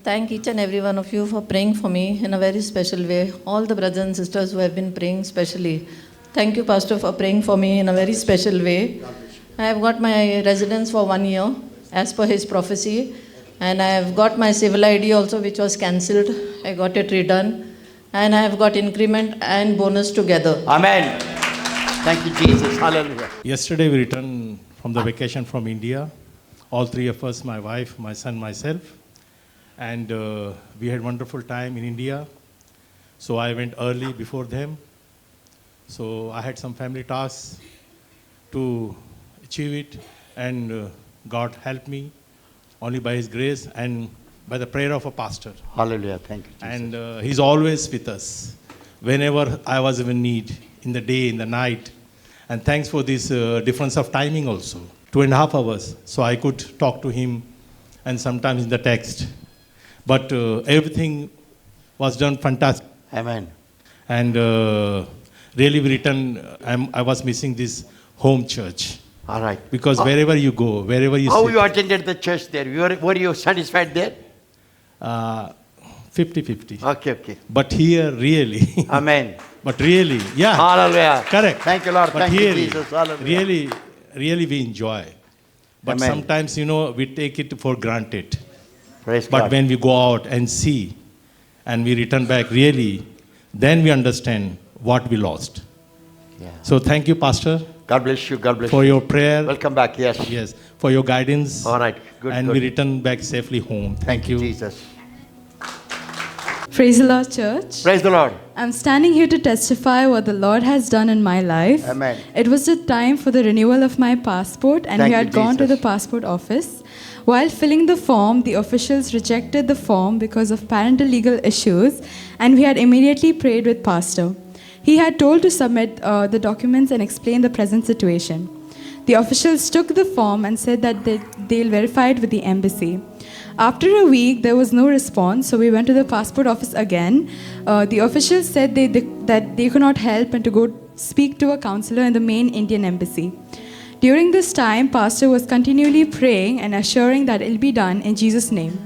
thank each and every one of you for praying for me in a very special way. All the brothers and sisters who have been praying specially. Thank you, Pastor, for praying for me in a very special way. I have got my residence for 1 year, as per his prophecy. And I have got my civil ID also, which was cancelled. I got it redone. And I have got increment and bonus together. Amen. Thank you, Jesus. Hallelujah. Yesterday we returned from the vacation from India. All three of us, my wife, my son, myself. And we had wonderful time in India. So I went early before them. So I had some family tasks to achieve it. And God helped me only by His grace and by the prayer of a pastor. Hallelujah. Thank you, Jesus. And He's always with us. Whenever I was in need, in the day, in the night. And thanks for this difference of timing also. 2.5 hours. So I could talk to him and sometimes in the text. But everything was done fantastic. Amen. And really we returned, I was missing this home church. All right. Because wherever you go, wherever you How sit, you attended the church there? Were you satisfied there? 50-50. Okay. But here really, Amen. but really, yeah. Hallelujah. Correct. Thank you, Lord. But Thank you, here, Jesus. Hallelujah. really we enjoy. But Amen. sometimes, we take it for granted. Praise But God. when we go out and see and we return back, really, then we understand what we lost. Yeah. So thank you, Pastor, God bless you. God bless for you. your prayer. Welcome back. Yes. Yes, for your guidance. All right. Good. And good. we return back safely home. Thank you. Jesus. Praise the Lord, church. Praise the Lord. I'm standing here to testify what the Lord has done in my life. Amen. It was the time for the renewal of my passport, and Thank we you, had gone to Jesus. the passport office. While filling the form, the officials rejected the form because of parental legal issues, and we had immediately prayed with Pastor. He had told to submit the documents and explain the present situation. The officials took the form and said that they'll verify it with the embassy. After a week, there was no response, so we went to the passport office again. The officials said that they could not help and to go speak to a counselor in the main Indian embassy. During this time, Pastor was continually praying and assuring that it'll be done in Jesus' name.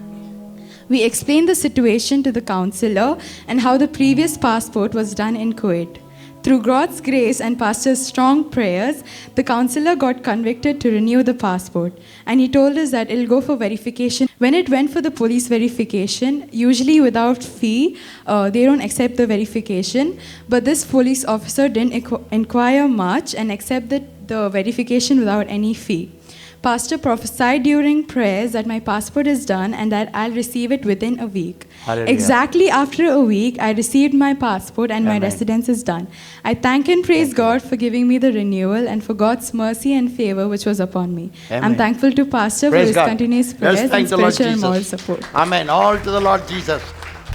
We explained the situation to the counselor and how the previous passport was done in Kuwait. Through God's grace and Pastor's strong prayers, the counselor got convicted to renew the passport. And he told us that it'll go for verification. When it went for the police verification, usually without fee, they don't accept the verification. But this police officer didn't inquire much and accepted the verification without any fee. Pastor prophesied during prayers that my passport is done and that I'll receive it within a week. Hallelujah. Exactly after a week, I received my passport and my Amen. residence is done. I thank and praise God for giving me the renewal and for God's mercy and favor which was upon me. Amen. I'm thankful to Pastor Praise for his God. continuous Let's prayers and thank the Lord spiritual and moral Jesus. support. Amen. All to the Lord Jesus.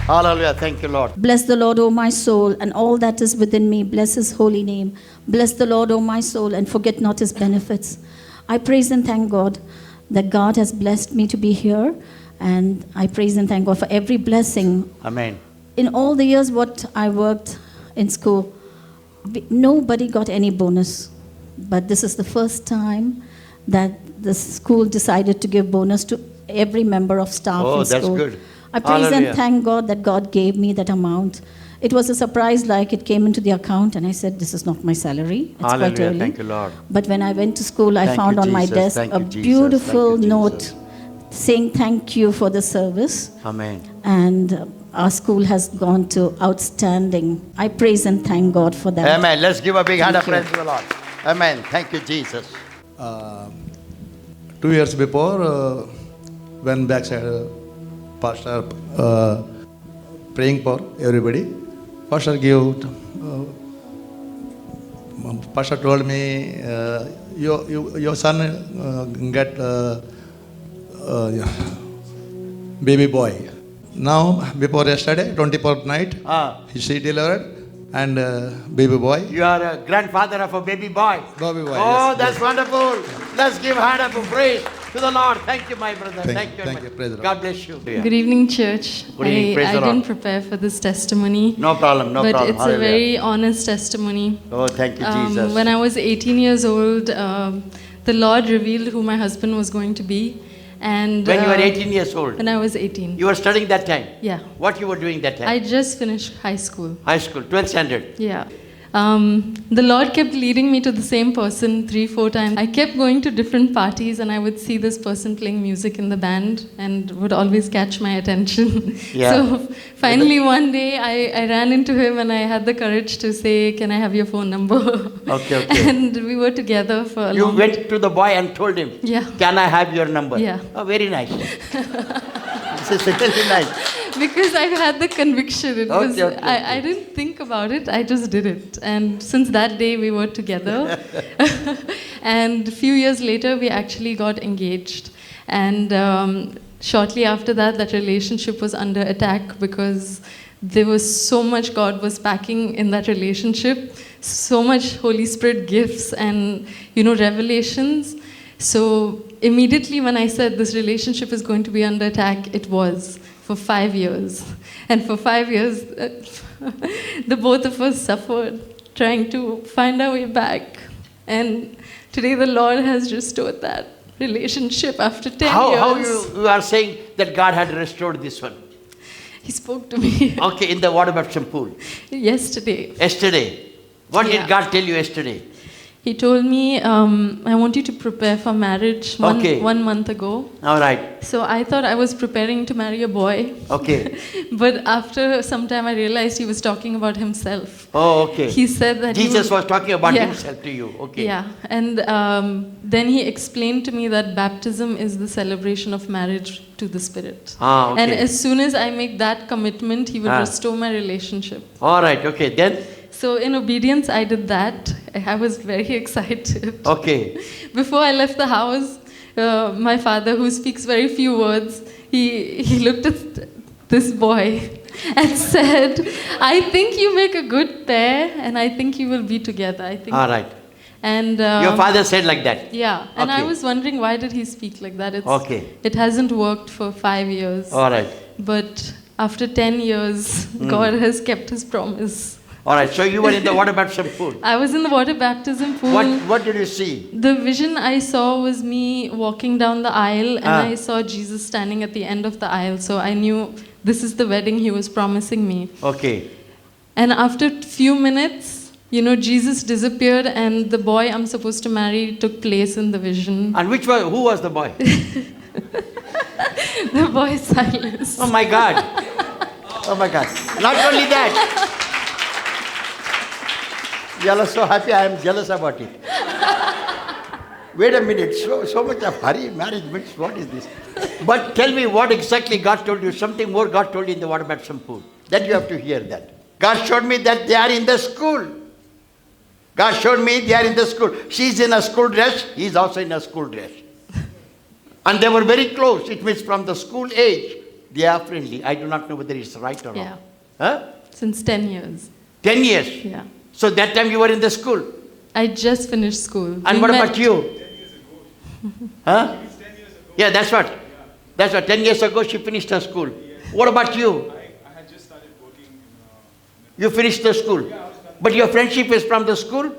Hallelujah. Thank you, Lord. Bless the Lord, O my soul, and all that is within me. Bless His holy name. Bless the Lord, O my soul, and forget not His benefits. I praise and thank God that God has blessed me to be here. And I praise and thank God for every blessing. Amen. In all the years what I worked in school, nobody got any bonus. But this is the first time that the school decided to give bonus to every member of staff Oh, in that's school. good. I praise Hallelujah. and thank God that God gave me that amount. It was a surprise, like it came into the account, and I said, this is not my salary. It's quite Hallelujah. early. Thank you, Lord. But when I went to school, I Thank found you, on my Jesus. desk Thank a you, Jesus. beautiful Thank you, note Jesus. saying thank you for the service. Amen. And our school has gone to outstanding. I praise and thank God for that. Amen. Let's give a big hand of Thank praise to the Lord. Amen. Thank you, Jesus. 2 years before, when backside pastor praying for everybody, pastor pastor told me, your son get baby boy. Now, before yesterday, 24th night, she delivered, and baby boy. You are a grandfather of a baby boy. Baby boy, Oh, yes, that's yes. wonderful. Let's give hand of praise to the Lord. Thank you, my brother. Thank you, very thank you. much. Praise the Lord. God bless you. Good evening, church. Good evening. Praise I the Lord. didn't prepare for this testimony. No problem, no but problem. it's a Hallelujah. very honest testimony. Oh, thank you, Jesus. When I was 18 years old, the Lord revealed who my husband was going to be. And When you were 18 years old. when I was 18. You were studying that time? Yeah. What you were doing that time? I just finished high school. High school, 12th standard. Yeah. The Lord kept leading me to the same person 3-4 times. I kept going to different parties and I would see this person playing music in the band and would always catch my attention. Yeah. So finally one day I ran into him and I had the courage to say, "Can I have your phone number?" Okay, okay. And we were together for a You long went to the boy and told him, Yeah. "Can I have your number?" Yeah. Oh, very nice. This is really nice. Because I had the conviction. It was, Okay. I didn't think about it, I just did it. And since that day, we were together. And a few years later, we actually got engaged. And shortly after that, that relationship was under attack because there was so much God was packing in that relationship, so much Holy Spirit gifts and, revelations. So immediately when I said this relationship is going to be under attack, it was for 5 years. And for 5 years, the both of us suffered trying to find our way back. And today the Lord has restored that relationship after 10 years. How you are saying that God had restored this one? He spoke to me Okay, in the water baptism pool. yesterday. Yesterday. What Yeah. did God tell you yesterday? He told me, I want you to prepare for marriage Okay. 1 month ago. All right. So I thought I was preparing to marry a boy. Okay. But after some time, I realized he was talking about himself. Oh, okay. He said that Jesus was talking about Yeah. himself to you. Okay. Yeah, and then he explained to me that baptism is the celebration of marriage to the Spirit. Ah, okay. And as soon as I make that commitment, he will Ah. restore my relationship. All right. Okay. Then. So in obedience, I did that. I was very excited. Okay. Before I left the house, my father, who speaks very few words, he looked at this boy and said, "I think you make a good pair, and I think you will be together." I think. All right. And Your father said like that. yeah, and I Okay. was wondering why did he speak like that? Okay. It hasn't worked for 5 years. All right. But after 10 years, God has kept his promise. All right. So you were in the water baptism pool. I was in the water baptism pool. What did you see? The vision I saw was me walking down the aisle and Ah. I saw Jesus standing at the end of the aisle. So I knew this is the wedding he was promising me. Okay. And after a few minutes, Jesus disappeared and the boy I'm supposed to marry took place in the vision. And who was the boy? The boy Silas. Oh my God. Oh my God. Not only that. You are so happy, I am jealous about it. Wait a minute, so much of hurry, marriage means, what is this? But tell me what exactly God told you, something more God told you in the water baptism pool. That you have to hear that. God showed me that they are in the school. God showed me they are in the school. She's in a school dress, he's also in a school dress. And they were very close. It means from the school age, they are friendly. I do not know whether it's right or Yeah. wrong. Huh? Since 10 years. 10 years. Yeah. So that time you were in the school. I just finished school. And We what met- about you? Huh? Yeah, that's what. That's what. 10 years ago she finished her school. What about you? I had just started working. You finished the school. But your friendship is from the school?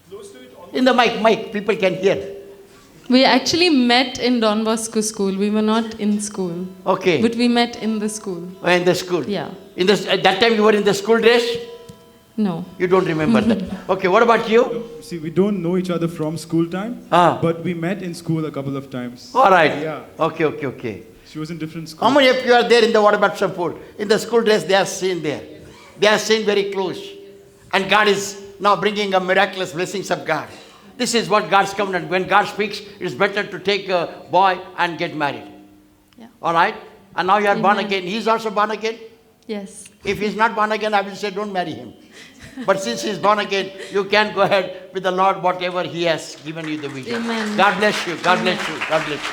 Close to it, almost. In the mic, people can hear. We actually met in Don Bosco school. We were not in school. Okay. But we met in the school. In the school. Yeah. At that time you were in the school dress? No. You don't remember that. Okay, what about you? See, we don't know each other from school time, but we met in school a couple of times. All right. Yeah. Okay. She was in different How schools. many of you are there in the water baptism pool? In the school dress, they are seen there. They are seen very close. And God is now bringing a miraculous blessings of God. This is what God's covenant. When God speaks, it's better to take a boy and get married. Yeah. All right? And now you are born Amen. again. He's also born again. Yes. If he's not born again, I will say don't marry him. But since he's born again, you can go ahead with the Lord, whatever he has given you the vision. Amen. God bless you. God bless you. God bless you.